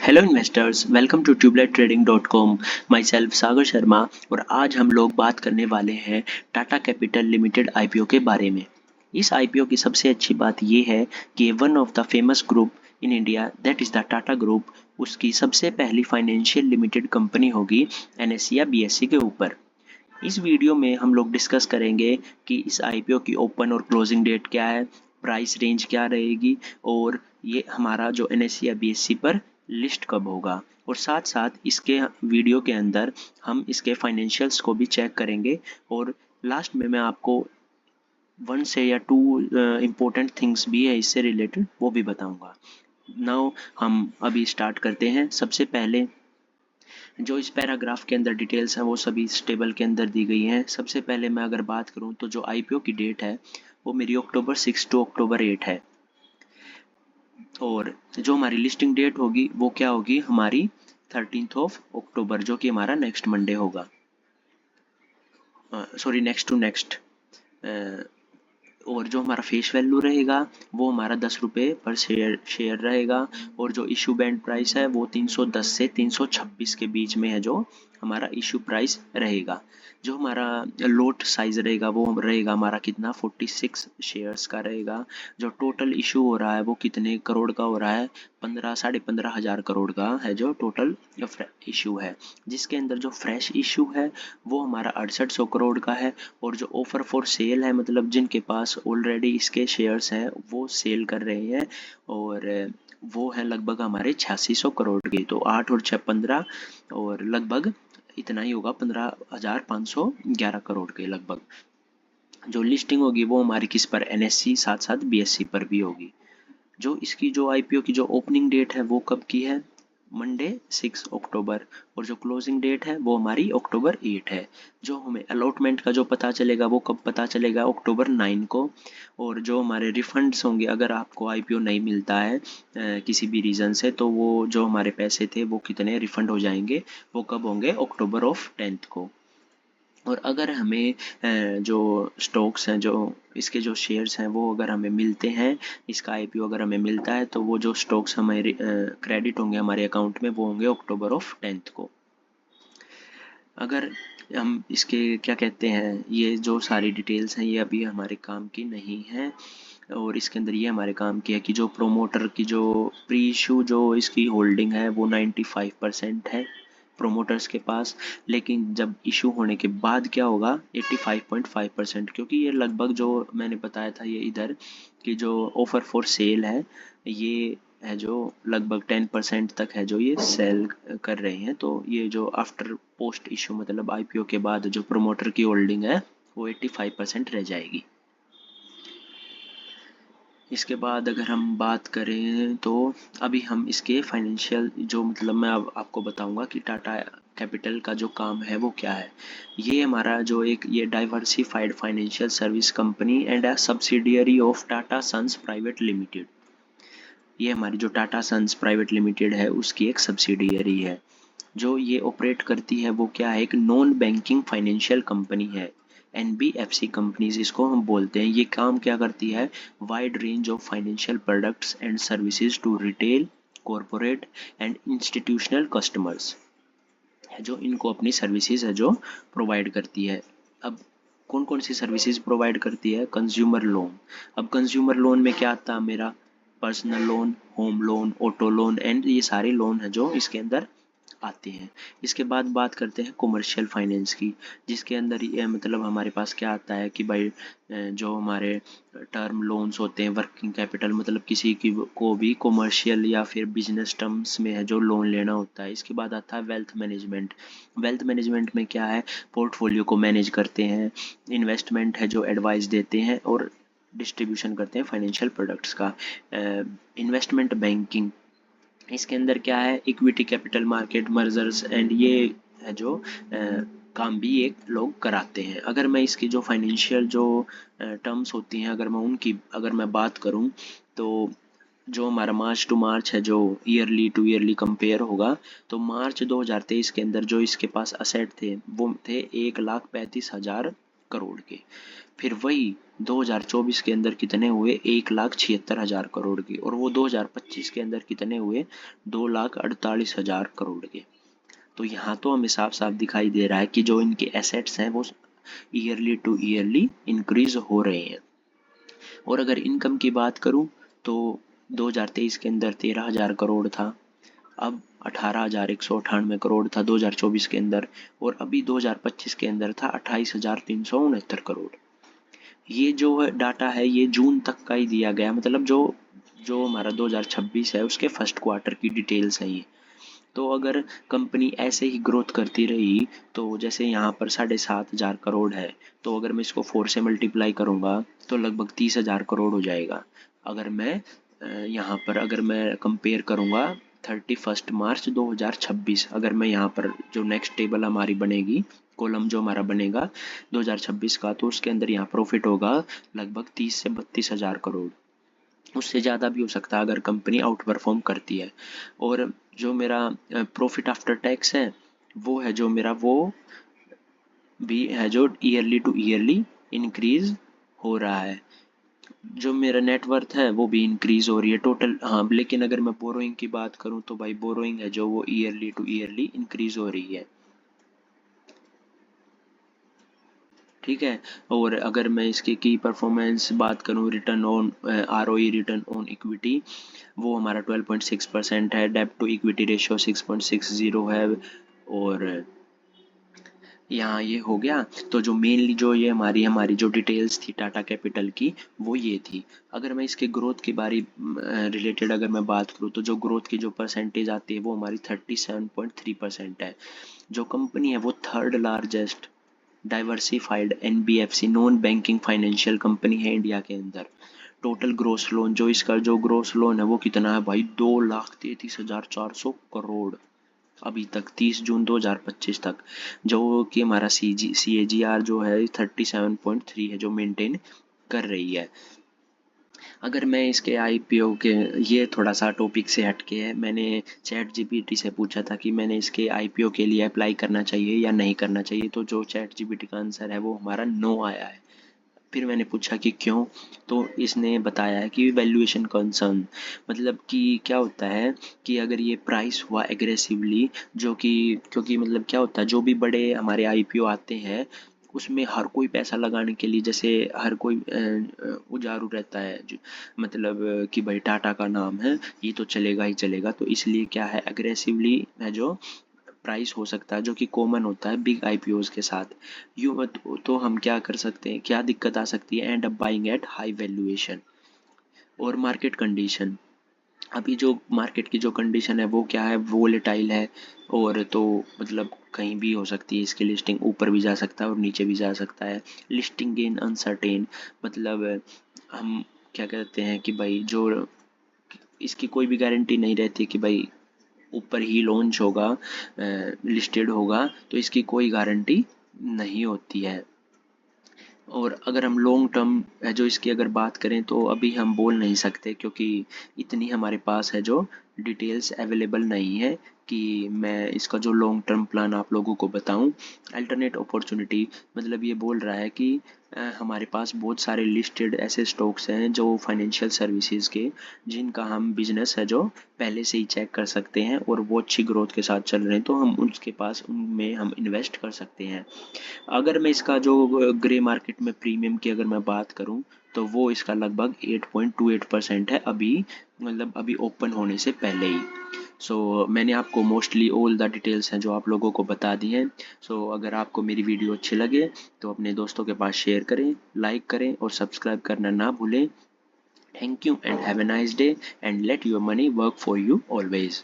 Hello investors, welcome to tubelettrading.com। My self Sagar Sharma और आज हम लोग बात करने वाले हैं टाटा कैपिटल लिमिटेड आईपीओ के बारे में। इस आईपीओ की सबसे अच्छी बात ये है कि one of the famous group in India that is the Tata group, उसकी सबसे पहली फाइनेंशियल लिमिटेड कंपनी होगी एनएससी या बीएससी के ऊपर। इस वीडियो में हम लोग डिस्कस करेंगे कि इस आईपीओ की ओपन और क्लोजिंग डेट क्या है, प्राइस रेंज क्या रहेगी और ये हमारा जो एनएससी या बीएससी पर लिस्ट कब होगा, और साथ साथ इसके वीडियो के अंदर हम इसके फाइनेंशियल्स को भी चेक करेंगे और लास्ट में मैं आपको वन से या टू इम्पोर्टेंट थिंग्स भी है इससे रिलेटेड वो भी बताऊंगा। नाउ हम अभी स्टार्ट करते हैं। सबसे पहले जो इस पैराग्राफ के अंदर डिटेल्स हैं वो सभी इस टेबल के अंदर दी गई हैं। सबसे पहले मैं अगर बात करूं तो जो आईपीओ की डेट है वो मेरी अक्टूबर 6 टू अक्टूबर 8 है, और जो हमारी लिस्टिंग डेट होगी वो क्या होगी हमारी 13 अक्टूबर, जो कि हमारा नेक्स्ट मंडे होगा, सॉरी नेक्स्ट टू नेक्स्ट। और जो हमारा फेस वैल्यू रहेगा वो हमारा 10 रुपये पर शेयर रहेगा, और जो इशू बैंड प्राइस है वो 310 से 326 के बीच में है जो हमारा इशू प्राइस रहेगा। जो हमारा लोट साइज रहेगा वो रहेगा हमारा कितना 46 शेयर्स का रहेगा। जो टोटल इशू हो रहा है वो कितने करोड़ का हो रहा है, 15,500 करोड़ का है जो टोटल इशू है, जिसके अंदर जो फ्रेश इशू है वो हमारा 6800 करोड़ का है, और जो ऑफर फॉर सेल है मतलब जिनके पास ऑलरेडी इसके शेयर्स हैं वो सेल कर रहे हैं, और वो है लगभग हमारे 8600 करोड़ के। तो 8 और 6 15, और लगभग इतना ही होगा 15,511 करोड़ के लगभग। जो लिस्टिंग होगी वो हमारी किस पर, एनएससी साथ साथ बीएससी पर भी होगी। जो इसकी जो आईपीओ की जो ओपनिंग डेट है वो कब की है, मंडे 6 अक्टूबर, और जो क्लोजिंग डेट है वो हमारी अक्टूबर 8 है। जो हमें अलॉटमेंट का जो पता चलेगा वो कब पता चलेगा, अक्टूबर 9 को। और जो हमारे रिफंड्स होंगे अगर आपको आईपीओ नहीं मिलता है किसी भी रीज़न से, तो वो जो हमारे पैसे थे वो कितने रिफंड हो जाएंगे, वो कब होंगे, अक्टूबर ऑफ 10 को। और अगर हमें जो स्टॉक्स हैं, जो इसके जो शेयर्स हैं वो अगर हमें मिलते हैं, इसका आईपीओ अगर हमें मिलता है, तो वो जो स्टॉक्स हमारे क्रेडिट होंगे हमारे अकाउंट में वो होंगे अक्टूबर ऑफ 10 को। अगर हम इसके क्या कहते हैं, ये जो सारी डिटेल्स हैं ये अभी हमारे काम की नहीं है, और इसके अंदर ये हमारे काम की है कि जो प्रोमोटर की जो प्री इशू जो इसकी होल्डिंग है वो 95% है प्रोमोटर्स के पास, लेकिन जब इशू होने के बाद क्या होगा 85.5%, क्योंकि ये लगभग जो मैंने बताया था ये इधर कि जो ऑफर फॉर सेल है ये है जो लगभग 10% तक है जो ये सेल कर रहे हैं। तो ये जो आफ्टर पोस्ट इशू मतलब आईपीओ के बाद जो प्रोमोटर की होल्डिंग है वो 85% रह जाएगी। इसके बाद अगर हम बात करें तो अभी हम इसके फाइनेंशियल जो मतलब मैं अब आपको बताऊंगा कि टाटा कैपिटल का जो काम है वो क्या है। ये हमारा जो एक ये diversified financial service company and a subsidiary of Tata Sons Private Limited. ये हमारी जो टाटा सन्स प्राइवेट लिमिटेड है उसकी एक सब्सिडियरी है। जो ये ऑपरेट करती है वो क्या है, एक नॉन बैंकिंग फाइनेंशियल कंपनी है, एनबीएफसी कंपनीज इसको हम बोलते हैं। ये काम क्या करती है, wide range of financial products and services to retail, corporate and institutional customers है जो इनको अपनी सर्विसेज है जो प्रोवाइड करती है। अब कौन कौन सी सर्विसेज प्रोवाइड करती है, कंज्यूमर लोन। अब कंज्यूमर लोन में क्या आता है मेरा, personal loan, home loan, auto loan and ये सारे लोन हैं जो इसके अंदर आते हैं। इसके बाद बात करते हैं कॉमर्शियल फाइनेंस की, जिसके अंदर ये मतलब हमारे पास क्या आता है कि भाई जो हमारे टर्म लोन्स होते हैं, वर्किंग कैपिटल मतलब किसी की को भी कॉमर्शियल या फिर बिजनेस टर्म्स में है जो लोन लेना होता है। इसके बाद आता है वेल्थ मैनेजमेंट। वेल्थ मैनेजमेंट में क्या है, पोर्टफोलियो को मैनेज करते हैं, इन्वेस्टमेंट है जो एडवाइस देते हैं और डिस्ट्रीब्यूशन करते हैं फाइनेंशियल प्रोडक्ट्स का। इन्वेस्टमेंट बैंकिंग, इसके अंदर क्या है, equity capital market, mergers and ये है जो काम भी एक लोग कराते हैं। अगर मैं इसकी जो फाइनेंशियल जो टर्म्स होती हैं अगर मैं उनकी अगर मैं बात करूं, तो जो हमारा मार्च टू मार्च है जो ईयरली टू ईयरली कंपेयर होगा, तो मार्च 2023 के अंदर जो इसके पास असेट थे वो थे 1,35,000 करोड़ के। फिर वही 2024 के अंदर कितने हुए, 1,76,000 करोड़ के, और वो 2025 के अंदर कितने हुए, 2,48,000 करोड़ के। तो यहाँ तो हमें साफ साफ दिखाई दे रहा है कि जो इनके एसेट्स हैं वो ईयरली टू ईयरली इंक्रीज हो रहे हैं। और अगर इनकम की बात करूँ तो 2023 के अंदर 13,000 करोड़ था, अब 18,198 करोड़ था 2024 के अंदर, और अभी 2025 के अंदर था 28,369 करोड़। ये जो है डाटा है ये जून तक का ही दिया गया, मतलब जो जो हमारा 2026 है उसके फर्स्ट क्वार्टर की डिटेल्स है ये। तो अगर कंपनी ऐसे ही ग्रोथ करती रही तो जैसे यहाँ पर 7,500 करोड़ है, तो अगर मैं इसको 4 से मल्टीप्लाई करूँगा तो लगभग 30,000 करोड़ हो जाएगा। अगर मैं यहाँ पर अगर मैं कंपेयर करूँगा 31 मार्च 2026, अगर मैं यहाँ पर जो नेक्स्ट टेबल हमारी बनेगी, कॉलम जो हमारा बनेगा 2026 का, तो उसके अंदर यहाँ प्रॉफिट होगा लगभग 30 से 32,000 करोड़। उससे ज़्यादा भी हो सकता है अगर कंपनी आउट परफॉर्म करती है। और जो मेरा प्रॉफिट आफ्टर टैक्स है वो है जो मेरा, वो भी है जो ईयरली टू ईयरली इंक्रीज हो रहा है। जो मेरा नेटवर्थ है वो भी इंक्रीज हो रही है टोटल, हाँ, लेकिन अगर मैं बोरोइंग की बात करूँ तो भाई बोरोइंग है जो वो ईयरली टू ईयरली इंक्रीज हो रही है। ठीक है। और अगर मैं इसकी की परफॉर्मेंस बात करूँ, return on ROE, return on equity, वो हमारा 12.6% है, डेब्ट टू इक्विटी रेशियो 6.60 है। और यहाँ ये हो गया। तो जो मेनली जो ये हमारी हमारी जो डिटेल्स थी टाटा कैपिटल की वो ये थी। अगर मैं इसके ग्रोथ की बारी रिलेटेड अगर मैं बात करूँ तो जो ग्रोथ की जो परसेंटेज आती है वो हमारी 37.3% है। जो कंपनी है वो third largest diversified NBFC non banking financial company है इंडिया के अंदर। टोटल ग्रोस लोन, जो इसका जो ग्रोस लोन है वो कितना है भाई, 2,33,400 करोड़ अभी तक 30 जून 2025 तक, जो कि हमारा CAGR जो है 37.3 है जो मेंटेन कर रही है। अगर मैं इसके IPO के, ये थोड़ा सा टॉपिक से हटके है, मैंने ChatGPT से पूछा था कि मैंने इसके IPO के लिए अप्लाई करना चाहिए या नहीं करना चाहिए, तो जो ChatGPT का आंसर है वो हमारा नो आया है। फिर मैंने पूछा कि क्यों, तो इसने बताया है कि वैल्यूएशन कंसर्न, मतलब कि क्या होता है कि अगर ये प्राइस हुआ एग्रेसिवली, जो कि क्योंकि मतलब क्या होता है जो भी बड़े हमारे IPO आते हैं उसमें हर कोई पैसा लगाने के लिए, जैसे हर कोई उजारू रहता है मतलब कि भाई टाटा का नाम है ये तो चलेगा ही चलेगा, तो इसलिए क्या है एग्रेसिवली है जो प्राइस हो सकता है, जो कि कॉमन होता है बिग IPOs के साथ। यूँ तो हम क्या कर सकते हैं, क्या दिक्कत आ सकती है, and up buying at high valuation. और मार्केट कंडीशन, अभी जो मार्केट की जो कंडीशन है वो क्या है, वोलेटाइल है, और तो मतलब कहीं भी हो सकती है इसकी लिस्टिंग, ऊपर भी जा सकता है और नीचे भी जा सकता है। लिस्टिंग गेन अनसर्टेन, मतलब हम क्या कहते हैं कि भाई जो इसकी कोई भी गारंटी नहीं रहती कि भाई ऊपर ही लॉन्च होगा, लिस्टेड होगा, तो इसकी कोई गारंटी नहीं होती है। और अगर हम लॉन्ग टर्म जो इसकी अगर बात करें तो अभी हम बोल नहीं सकते, क्योंकि इतनी हमारे पास है जो डिटेल्स अवेलेबल नहीं है कि मैं इसका जो लॉन्ग टर्म प्लान आप लोगों को बताऊं। अल्टरनेट अपॉर्चुनिटी, मतलब ये बोल रहा है कि हमारे पास बहुत सारे लिस्टेड ऐसे स्टॉक्स हैं जो फाइनेंशियल सर्विसेज के, जिनका हम बिजनेस है जो पहले से ही चेक कर सकते हैं और वो अच्छी ग्रोथ के साथ चल रहे हैं, तो हम उसके पास उनमें हम इन्वेस्ट कर सकते हैं। अगर मैं इसका जो ग्रे मार्केट में प्रीमियम की अगर मैं बात करूं तो वो इसका लगभग 8.28% है अभी, मतलब अभी ओपन होने से पहले ही। मैंने आपको मोस्टली ऑल द डिटेल्स हैं जो आप लोगों को बता दी हैं। अगर आपको मेरी वीडियो अच्छी लगे तो अपने दोस्तों के पास शेयर करें, लाइक करें और सब्सक्राइब करना ना भूलें। Thank you and have a nice day and let your money work for you always.